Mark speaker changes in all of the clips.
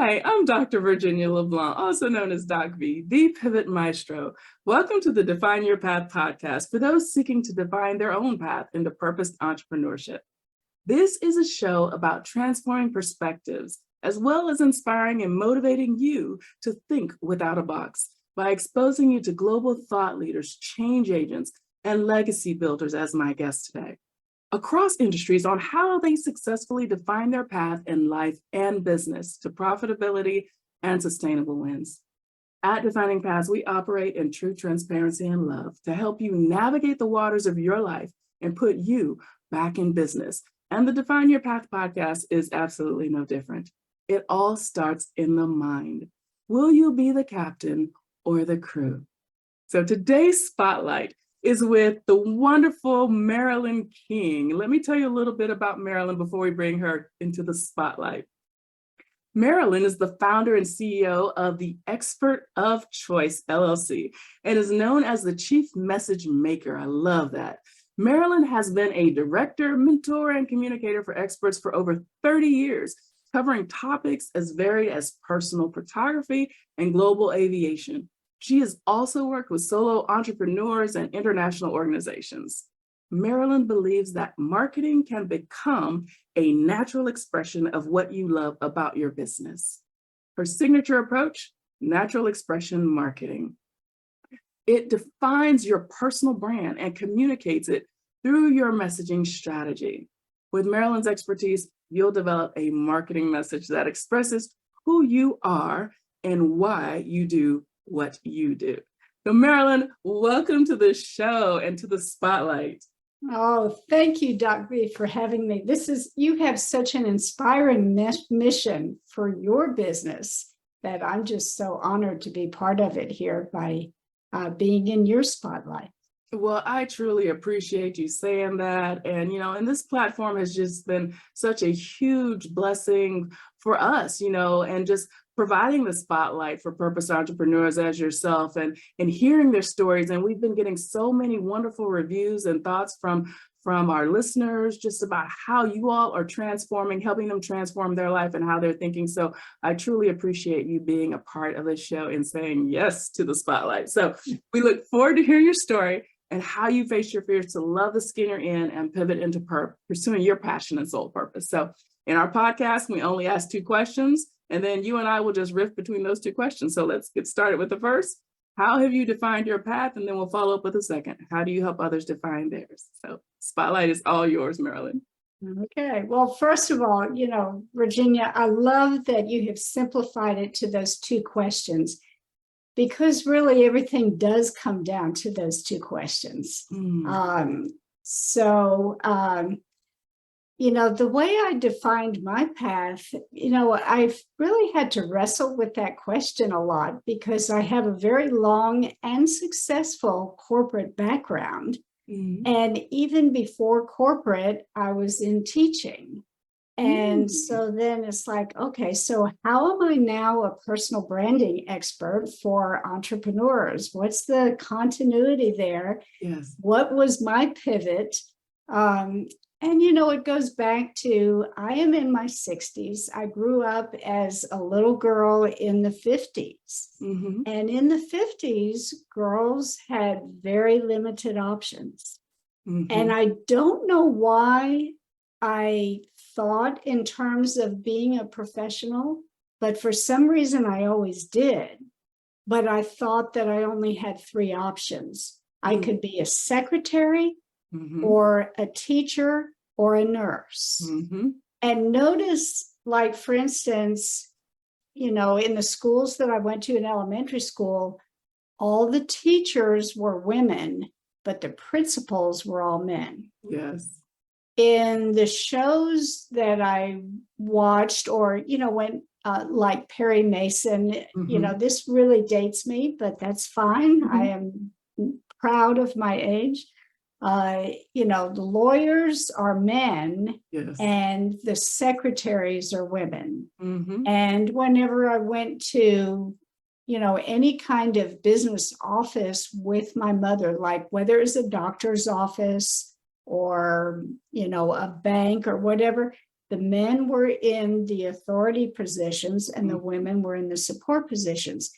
Speaker 1: Hi, I'm Dr. Virginia LeBlanc, also known as Doc V, the Pivot Maestro. Welcome to the Define Your Path podcast for those seeking to define their own path into purposed entrepreneurship. This is a show about transforming perspectives, as well as inspiring and motivating you to think without a box by exposing you to global thought leaders, change agents, and legacy builders as my guest today, across industries on how they successfully define their path in life and business to profitability and sustainable wins. At Defining Paths, we operate in true transparency and love to help you navigate the waters of your life and put you back in business. And the Define Your Path podcast is absolutely no different. It all starts in the mind. Will you be the captain or the crew? So today's spotlight is with the wonderful Marylyn King. Let me tell you a little bit about Marylyn before we bring her into the spotlight. Marylyn is the founder and CEO of the Expert of Choice, LLC, and is known as the Chief Message Maker. I love that. Marylyn has been a director, mentor, and communicator for experts for over 30 years, covering topics as varied as personal photography and global aviation. She has also worked with solo entrepreneurs and international organizations. Marylyn believes that marketing can become a natural expression of what you love about your business. Her signature approach, natural expression marketing. It defines your personal brand and communicates it through your messaging strategy. With Marylyn's expertise, you'll develop a marketing message that expresses who you are and why you do what you do. So Marylyn, welcome to the show and to the spotlight.
Speaker 2: Oh, thank you, Doc V, for having me. You have such an inspiring mission for your business that I'm just so honored to be part of it here by being in your spotlight.
Speaker 1: Well, I truly appreciate you saying that. And this platform has just been such a huge blessing for us, and just providing the spotlight for purpose entrepreneurs as yourself and hearing their stories. And we've been getting so many wonderful reviews and thoughts from our listeners just about how you all are transforming, helping them transform their life and how they're thinking. So I truly appreciate you being a part of this show and saying yes to the spotlight. So we look forward to hearing your story and how you face your fears to love the skin you're in and pivot into pursuing your passion and soul purpose. So in our podcast, we only ask 2 questions, and then you and I will just riff between those 2 questions. So let's get started with the first. How have you defined your path? And then we'll follow up with the second. How do you help others define theirs? So spotlight is all yours, Marylyn.
Speaker 2: Okay. Well, first of all, Virginia, I love that you have simplified it to those 2 questions, because really everything does come down to those 2 questions. The way I defined my path, I've really had to wrestle with that question a lot because I have a very long and successful corporate background. And even before corporate, I was in teaching. And so then it's like, okay, so how am I now a personal branding expert for entrepreneurs? What's the continuity there?
Speaker 1: Yes.
Speaker 2: What was my pivot? It goes back to, I am in my 60s. I grew up as a little girl in the 50s. And in the 50s, girls had very limited options. And I don't know why I thought in terms of being a professional, but for some reason I always did. But I thought that I only had 3 options. I could be a secretary, or a teacher, or a nurse. And notice, like, for instance, in the schools that I went to in elementary school, all the teachers were women, but the principals were all men.
Speaker 1: Yes.
Speaker 2: In the shows that I watched, or, when like Perry Mason, this really dates me, but that's fine. I am proud of my age. The lawyers are men,
Speaker 1: yes,
Speaker 2: and the secretaries are women. And whenever I went to, any kind of business office with my mother, like whether it's a doctor's office or, a bank or whatever, The men were in the authority positions and the women were in the support positions.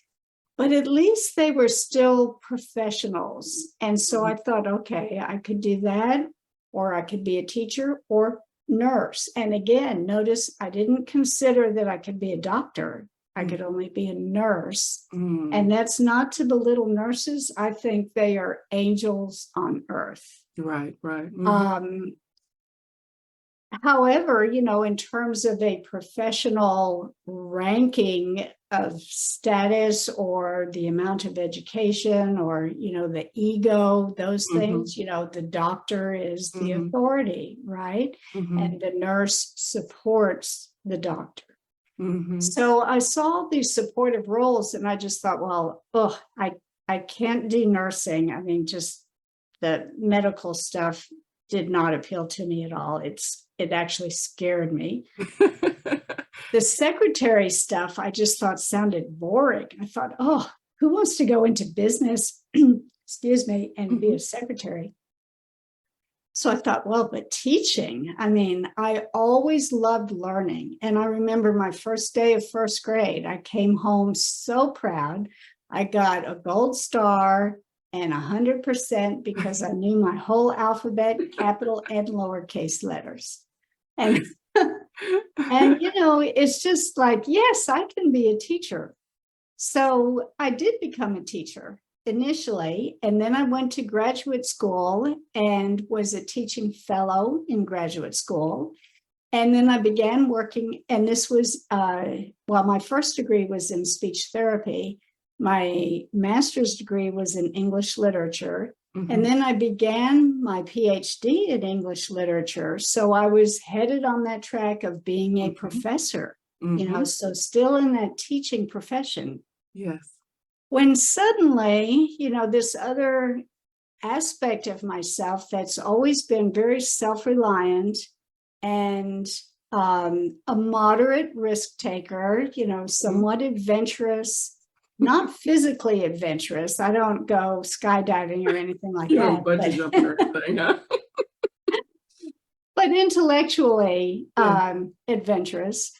Speaker 2: But at least they were still professionals. And so I thought, okay, I could do that, or I could be a teacher or nurse. And again, notice I didn't consider that I could be a doctor. I could only be a nurse. And that's not to belittle nurses. I think they are angels on earth.
Speaker 1: Right.
Speaker 2: However, in terms of a professional ranking of status or the amount of education or, the ego, those things, the doctor is the authority, right? And the nurse supports the doctor. So I saw these supportive roles and I just thought, well, I can't do nursing. I mean, just the medical stuff did not appeal to me at all. It actually scared me. The secretary stuff, I just thought sounded boring. I thought, who wants to go into business, excuse me, and be a secretary? So I thought, well, but teaching, I mean, I always loved learning. And I remember my first day of first grade, I came home so proud. I got a gold star and 100% because I knew my whole alphabet, capital and lowercase letters. And, it's just like, yes, I can be a teacher. So I did become a teacher initially, and then I went to graduate school and was a teaching fellow in graduate school. And then I began working, and this was, my first degree was in speech therapy. My master's degree was in English literature. And then I began my PhD in English literature. So I was headed on that track of being a professor, so still in that teaching profession.
Speaker 1: Yes.
Speaker 2: When suddenly, this other aspect of myself that's always been very self-reliant and a moderate risk taker, somewhat adventurous, not physically adventurous. I don't go skydiving or anything like that.
Speaker 1: Bungee jumping or anything, huh?
Speaker 2: But intellectually adventurous.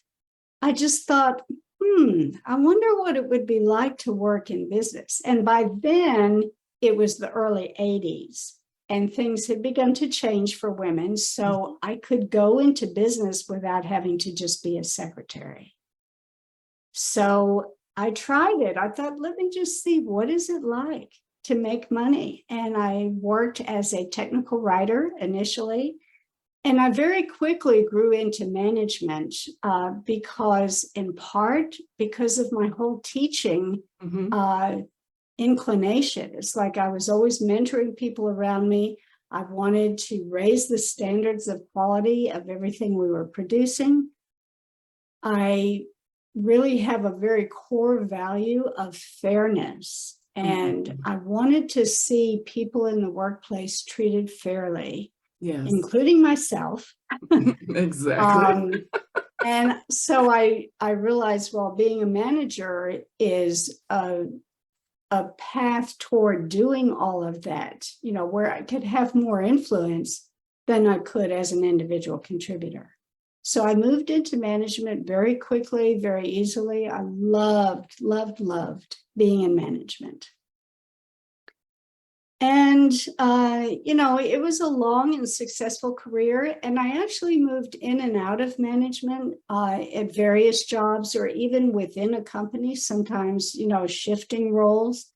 Speaker 2: I just thought, I wonder what it would be like to work in business. And by then, it was the early 80s, and things had begun to change for women. So I could go into business without having to just be a secretary. So I tried it. I thought, let me just see, what is it like to make money? And I worked as a technical writer initially. And I very quickly grew into management because of my whole teaching inclination. It's like I was always mentoring people around me. I wanted to raise the standards of quality of everything we were producing. I really have a very core value of fairness. And I wanted to see people in the workplace treated fairly. Yes. Including myself.
Speaker 1: Exactly.
Speaker 2: And so I realized, well, being a manager is a path toward doing all of that, where I could have more influence than I could as an individual contributor. So I moved into management very quickly, very easily. I loved being in management. And, it was a long and successful career. And I actually moved in and out of management at various jobs or even within a company, sometimes, shifting roles,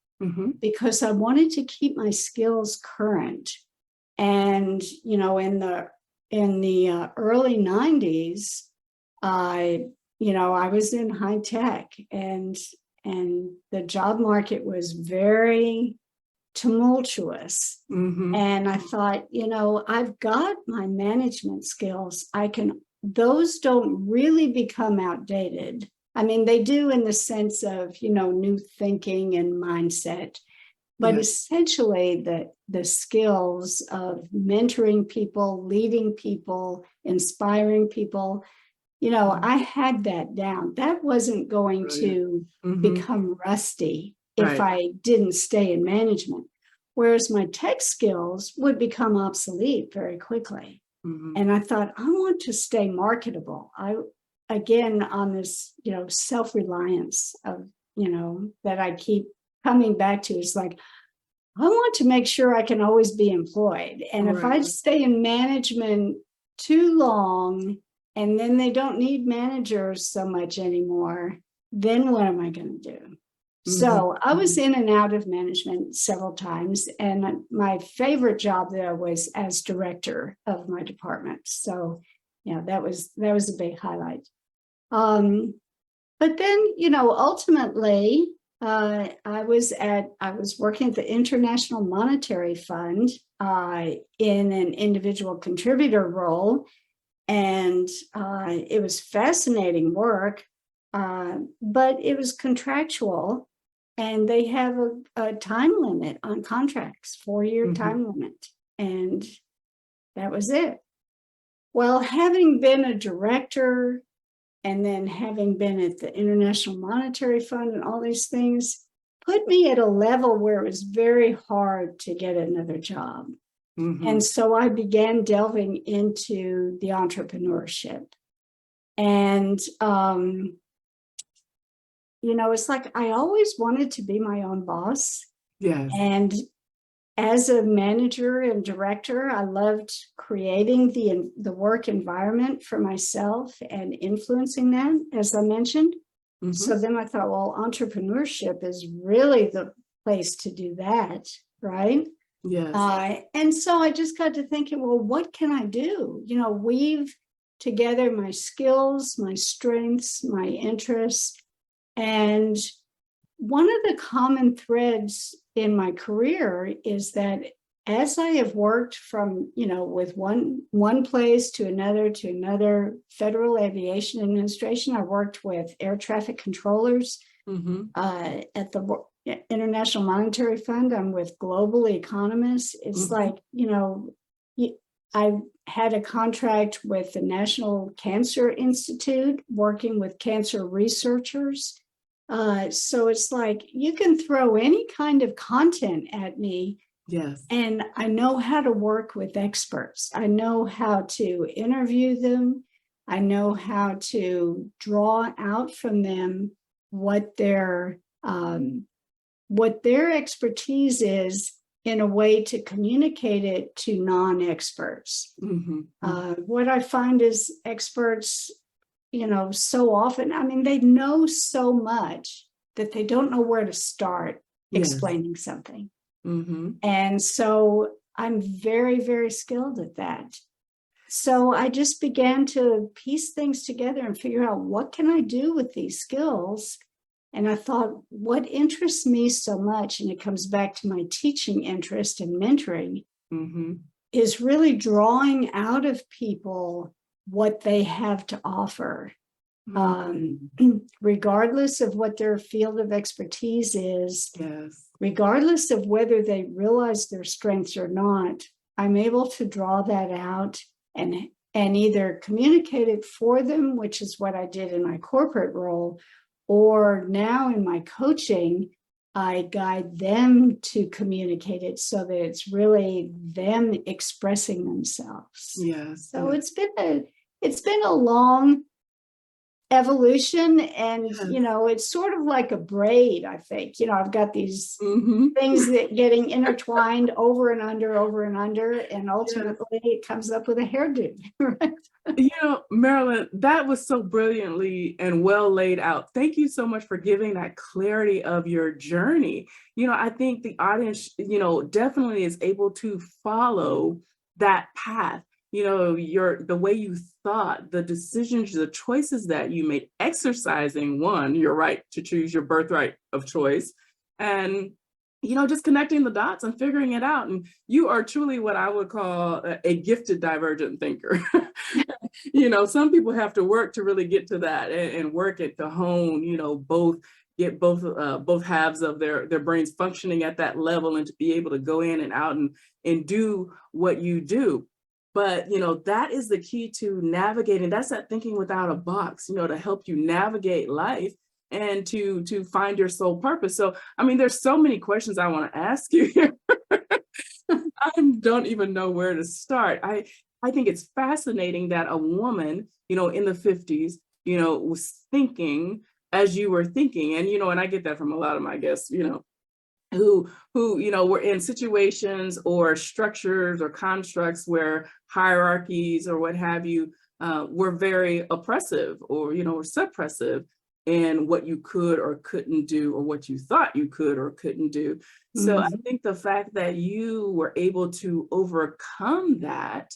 Speaker 2: because I wanted to keep my skills current. And, in the early 90s, I was in high tech and the job market was very tumultuous. And I thought, I've got my management skills. Those don't really become outdated. I mean, they do in the sense of, new thinking and mindset, but essentially the skills of mentoring people, leading people, inspiring people, I had that down. That wasn't going to become rusty if I didn't stay in management, whereas my tech skills would become obsolete very quickly. And I thought, I want to stay marketable. Again, on this, self-reliance of, that I keep coming back to, is like, I want to make sure I can always be employed. And if I stay in management too long and then they don't need managers so much anymore, then what am I going to do? So I was in and out of management several times, and my favorite job there was as director of my department. So, that was a big highlight. But then, ultimately, I was working at the International Monetary Fund in an individual contributor role, and it was fascinating work, but it was contractual. And they have a time limit on contracts, 4-year time limit. And that was it. Well, having been a director and then having been at the International Monetary Fund and all these things, put me at a level where it was very hard to get another job. And so I began delving into the entrepreneurship. And it's like I always wanted to be my own boss.
Speaker 1: Yes.
Speaker 2: And as a manager and director, I loved creating the work environment for myself and influencing that, as I mentioned. So then I thought, well, entrepreneurship is really the place to do that, right?
Speaker 1: Yes.
Speaker 2: And so I just got to thinking, well, what can I do? Weave together my skills, my strengths, my interests. And one of the common threads in my career is that as I have worked from, with one place to another Federal Aviation Administration, I worked with air traffic controllers at the International Monetary Fund. I'm with global economists. It's like, I had a contract with the National Cancer Institute, working with cancer researchers. So it's like you can throw any kind of content at me.
Speaker 1: Yes.
Speaker 2: And I know how to work with experts. I know how to interview them. I know how to draw out from them what their expertise is in a way to communicate it to non-experts. What I find is experts, so often, they know so much that they don't know where to start explaining something. And so I'm very, very skilled at that. So I just began to piece things together and figure out, what can I do with these skills? And I thought, what interests me so much, and it comes back to my teaching interest and mentoring, is really drawing out of people what they have to offer, regardless of what their field of expertise is, regardless of whether they realize their strengths or not. I'm able to draw that out and either communicate it for them, which is what I did in my corporate role, or now in my coaching, I guide them to communicate it so that it's really them expressing themselves.
Speaker 1: Yes.
Speaker 2: So it's been a long evolution, and it's sort of like a braid. I think I've got these things that getting intertwined over and under, and ultimately it comes up with a hairdo. Right?
Speaker 1: Marylyn, that was so brilliantly and well laid out. Thank you so much for giving that clarity of your journey. I think the audience, definitely is able to follow that path. The way you thought, the decisions, the choices that you made, exercising your right to choose, your birthright of choice, and just connecting the dots and figuring it out. And you are truly what I would call a gifted divergent thinker. Some people have to work to really get to that and work it to hone, get both halves of their brains functioning at that level, and to be able to go in and out and do what you do. But, that is the key to navigating. That's that thinking without a box, to help you navigate life and to find your soul purpose. So, there's so many questions I want to ask you here. I don't even know where to start. I think it's fascinating that a woman, in the 50s, was thinking as you were thinking. And, and I get that from a lot of my guests, who were in situations or structures or constructs where hierarchies or what have you were very oppressive or or suppressive in what you could or couldn't do or what you thought you could or couldn't do. So I think the fact that you were able to overcome that,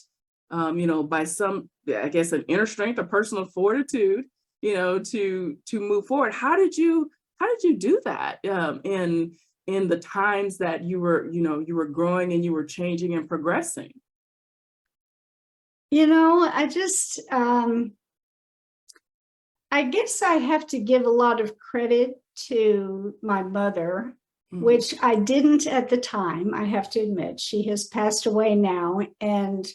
Speaker 1: by some, I guess, an inner strength, a personal fortitude, to move forward. How did you do that in the times that you were growing and you were changing and progressing?
Speaker 2: I just, I guess I have to give a lot of credit to my mother, which I didn't at the time, I have to admit. She has passed away now. And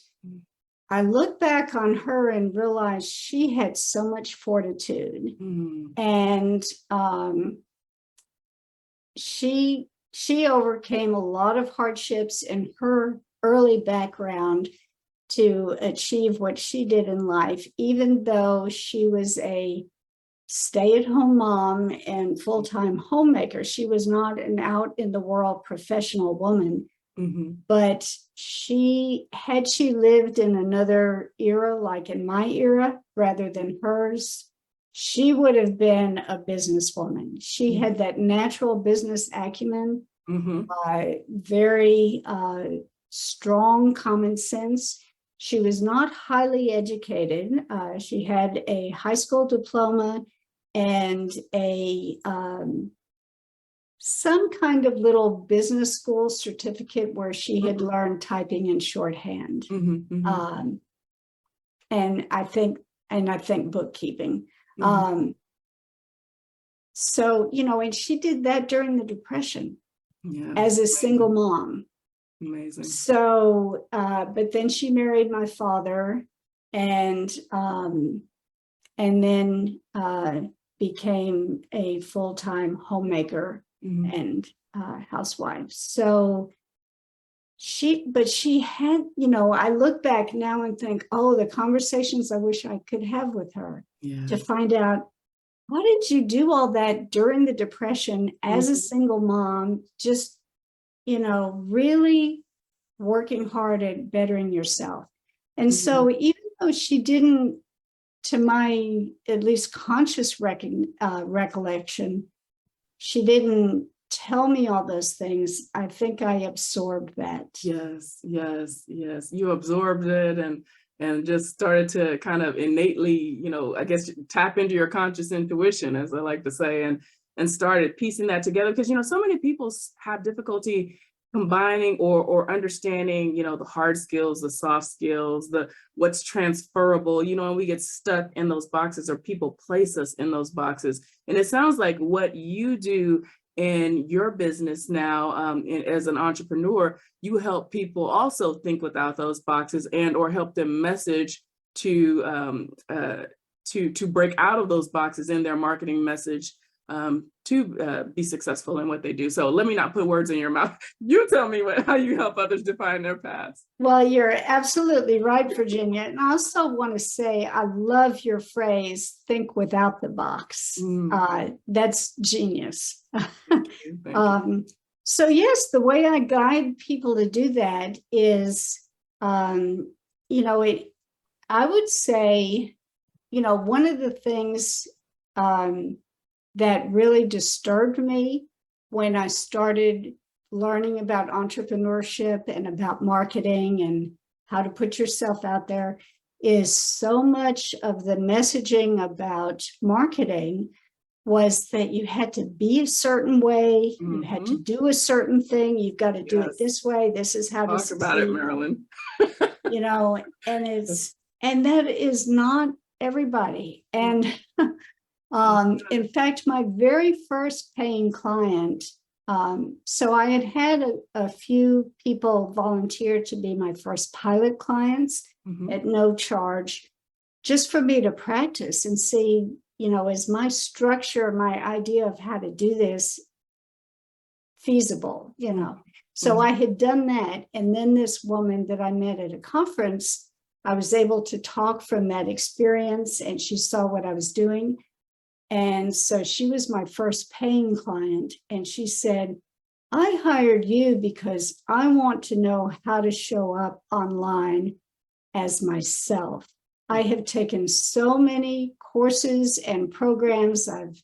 Speaker 2: I look back on her and realize she had so much fortitude. And she overcame a lot of hardships in her early background to achieve what she did in life, even though she was a stay-at-home mom and full-time homemaker. She was not an out in the world professional woman, but had she lived in another era, like in my era rather than hers, she would have been a businesswoman. She had that natural business acumen, very strong common sense. She was not highly educated. She had a high school diploma and some kind of little business school certificate where she had learned typing and shorthand. And I think bookkeeping. So, and she did that during the Depression as a single mom.
Speaker 1: Amazing.
Speaker 2: So, but then she married my father and then became a full-time homemaker and housewife. So she had, I look back now and think, oh, the conversations I wish I could have with her to find out, how did you do all that during the Depression as a single mom, just, really working hard at bettering yourself. And so even though she didn't, to my at least conscious recollection, she didn't tell me all those things, I think I absorbed that.
Speaker 1: Yes. You absorbed it and just started to kind of innately, I guess, tap into your conscious intuition, as I like to say, and started piecing that together. Because, so many people have difficulty combining or understanding, the hard skills, the soft skills, what's transferable, and we get stuck in those boxes, or people place us in those boxes. And it sounds like what you do in your business now, as an entrepreneur, you help people also think without those boxes and or help them message to break out of those boxes in their marketing message, to be successful in what they do. So let me not put words in your mouth. You tell me how you help others define their paths.
Speaker 2: Well, you're absolutely right, Virginia. And I also want to say, I love your phrase, think without the box. That's genius. So yes, the way I guide people to do that is, I would say, one of the things that really disturbed me when I started learning about entrepreneurship and about marketing and how to put yourself out there is so much of the messaging about marketing was that you had to be a certain way, you had to do a certain thing, you've got to do it this way, this is how to succeed.
Speaker 1: Talk about it, Marylyn.
Speaker 2: And that is not everybody. And in fact, my very first paying client, so I had a few people volunteer to be my first pilot clients at no charge, just for me to practice and see, is my structure, my idea of how to do this feasible, So I had done that. And then this woman that I met at a conference I was able to talk from that experience, and she saw what I was doing. And so she was my first paying client. And she said, I hired you because I want to know how to show up online as myself. I have taken so many courses and programs. I've,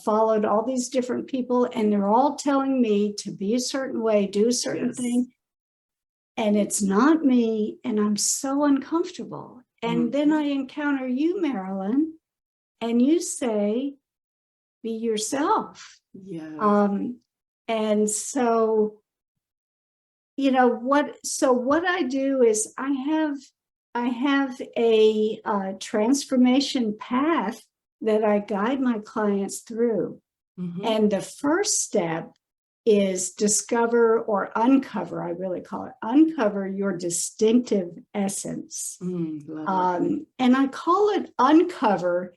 Speaker 2: followed all these different people, and they're all telling me to be a certain way, do a certain thing. And it's not me, and I'm so uncomfortable. And then I encounter you, Marylyn, and you say, be yourself. And so, what I do is I have a transformation path that I guide my clients through. And the first step is discover or uncover, I really call it, uncover your distinctive essence. And I call it uncover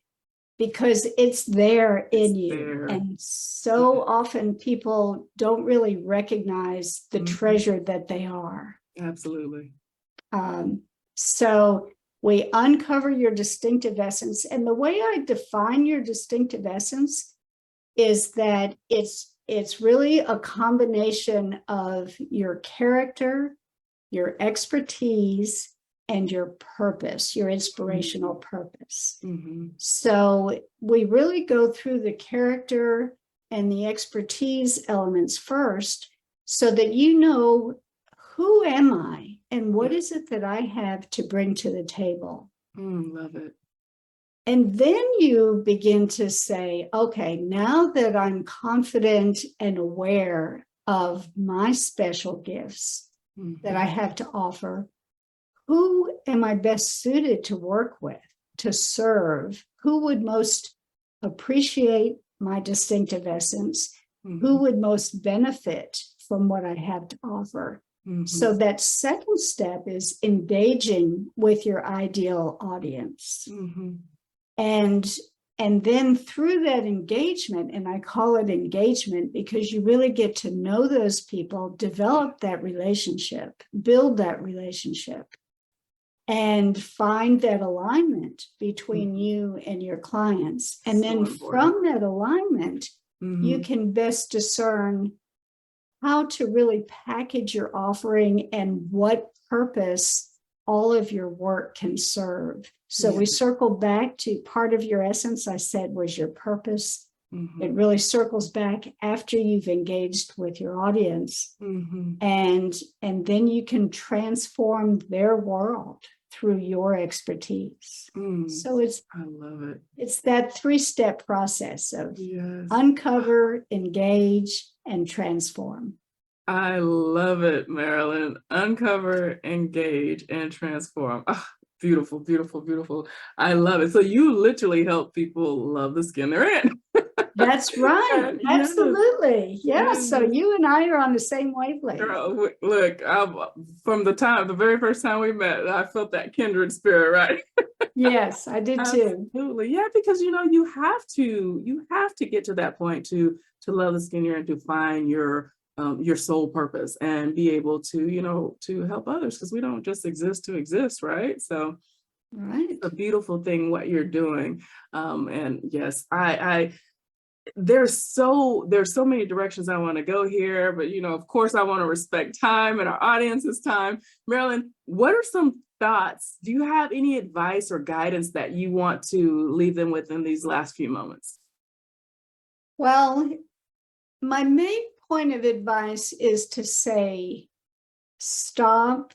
Speaker 2: because it's there in you. And so often people don't really recognize the treasure that they are.
Speaker 1: Absolutely.
Speaker 2: So we uncover your distinctive essence. And the way I define your distinctive essence is that it's really a combination of your character, your expertise, and your purpose, your inspirational purpose. So we really go through the character and the expertise elements first, so that who am I and what is it that I have to bring to the table.
Speaker 1: Love it.
Speaker 2: And then you begin to say, okay, now that I'm confident and aware of my special gifts that I have to offer, who am I best suited to work with, to serve? Who would most appreciate my distinctive essence? Who would most benefit from what I have to offer? So that second step is engaging with your ideal audience. And then through that engagement, and I call it engagement because you really get to know those people, develop that relationship, build that relationship, and find that alignment between you and your clients. And then from that alignment, you can best discern how to really package your offering and what purpose all of your work can serve. So we circle back to part of your essence, I said, was your purpose. It really circles back after you've engaged with your audience. And then you can transform their world through your expertise. So
Speaker 1: I love it.
Speaker 2: It's that 3-step process of uncover, engage, and transform.
Speaker 1: I love it, Marylyn. Uncover, engage, and transform. Oh, beautiful, beautiful, beautiful. I love it. So you literally help people love the skin they're in.
Speaker 2: That's right. Absolutely. Yeah. So you and I are on the same wavelength.
Speaker 1: Girl, look, from the very first time we met, I felt that kindred spirit, right?
Speaker 2: Yes, I did too.
Speaker 1: Absolutely. Yeah, because you have to get to that point to love the skin you're in, to find your soul purpose and be able to to help others, because we don't just exist to exist, right? So it's a beautiful thing what you're doing. And yes, there's so many directions I want to go here, but of course I want to respect time and our audience's time. Marylyn, what are some thoughts? Do you have any advice or guidance that you want to leave them with in these last few moments?
Speaker 2: Well, my main point of advice is to say, stop,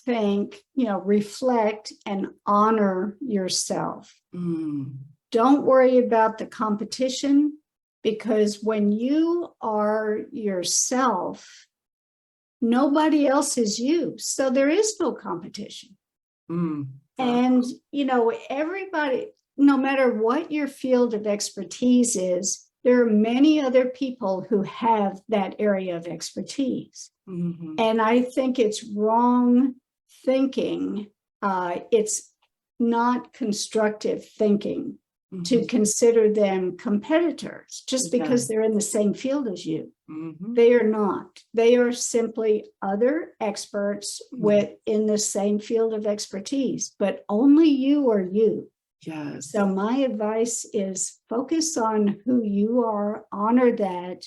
Speaker 2: think, reflect, and honor yourself. Don't worry about the competition, because when you are yourself, nobody else is you. So there is no competition. And, everybody, no matter what your field of expertise is, there are many other people who have that area of expertise. And I think it's wrong thinking. It's not constructive thinking to consider them competitors just because they're in the same field as you. They are not. They are simply other experts in the same field of expertise, but only you are you.
Speaker 1: Yes.
Speaker 2: So my advice is focus on who you are, honor that,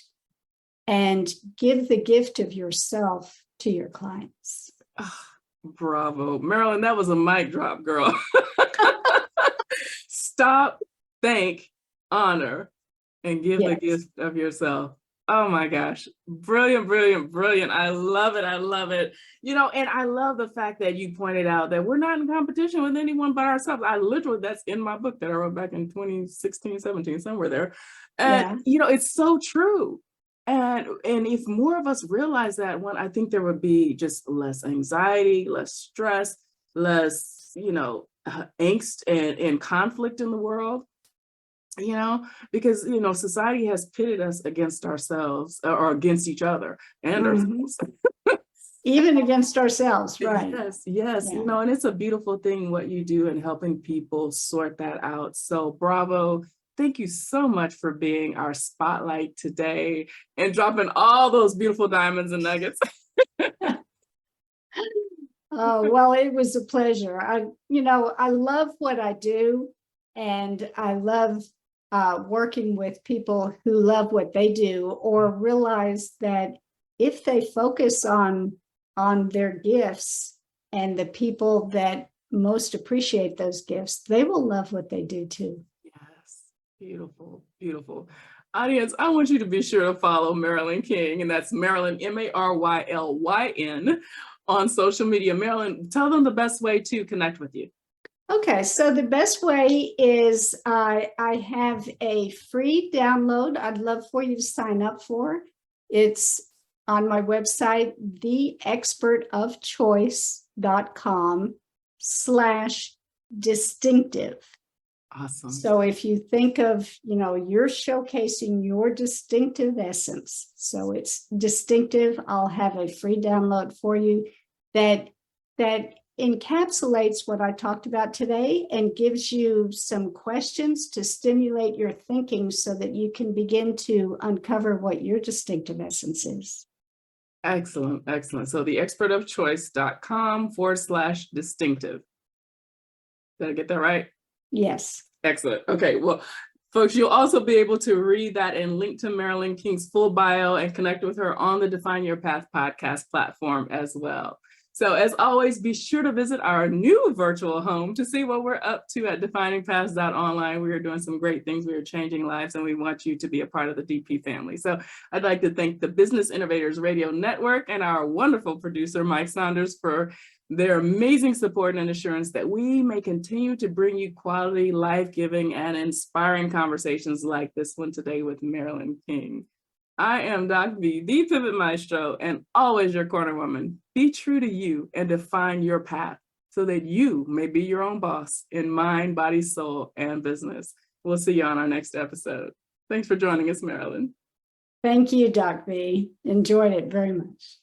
Speaker 2: and give the gift of yourself to your clients.
Speaker 1: Oh, bravo. Marylyn, that was a mic drop, girl. Stop, thank, honor, and give the gift of yourself. Oh my gosh. Brilliant, brilliant, brilliant. I love it. I love it. You know, and I love the fact that you pointed out that we're not in competition with anyone but ourselves. I literally, that's in my book that I wrote back in 2016, 17, somewhere there. And, you know, it's so true. And if more of us realize that, I think there would be just less anxiety, less stress, less, you know, angst and conflict in the world. You know, because, you know, society has pitted us against ourselves or against each other and ourselves.
Speaker 2: Even against ourselves, right?
Speaker 1: Yes, yes. You know, and it's a beautiful thing what you do in helping people sort that out. So bravo. Thank you so much for being our spotlight today and dropping all those beautiful diamonds and nuggets.
Speaker 2: Oh, well, it was a pleasure. I love what I do, and I love working with people who love what they do or realize that if they focus on their gifts and the people that most appreciate those gifts, they will love what they do too.
Speaker 1: Yes, beautiful, beautiful. Audience, I want you to be sure to follow Marylyn King, and that's Marylyn, Marylyn, on social media. Marylyn, tell them the best way to connect with you.
Speaker 2: Okay, so the best way is I have a free download I'd love for you to sign up for. It's on my website, theexpertofchoice.com/distinctive.
Speaker 1: Awesome.
Speaker 2: So if you think of, you know, you're showcasing your distinctive essence. So it's distinctive. I'll have a free download for you that encapsulates what I talked about today and gives you some questions to stimulate your thinking so that you can begin to uncover what your distinctive essence is.
Speaker 1: Excellent, excellent. So theexpertofchoice.com/distinctive. Did I get that right?
Speaker 2: Yes.
Speaker 1: Excellent. Okay, well, folks, you'll also be able to read that and link to Marylyn King's full bio and connect with her on the Define Your Path podcast platform as well. So as always, be sure to visit our new virtual home to see what we're up to at definingpaths.online. We are doing some great things. We are changing lives, and we want you to be a part of the DP family. So I'd like to thank the Business Innovators Radio Network and our wonderful producer, Mike Saunders, for their amazing support and assurance that we may continue to bring you quality, life-giving, and inspiring conversations like this one today with Marylyn King. I am Doc V, the Pivot Maestro, and always your corner woman. Be true to you and define your path so that you may be your own boss in mind, body, soul, and business. We'll see you on our next episode. Thanks for joining us, Marylyn.
Speaker 2: Thank you, Doc V. Enjoyed it very much.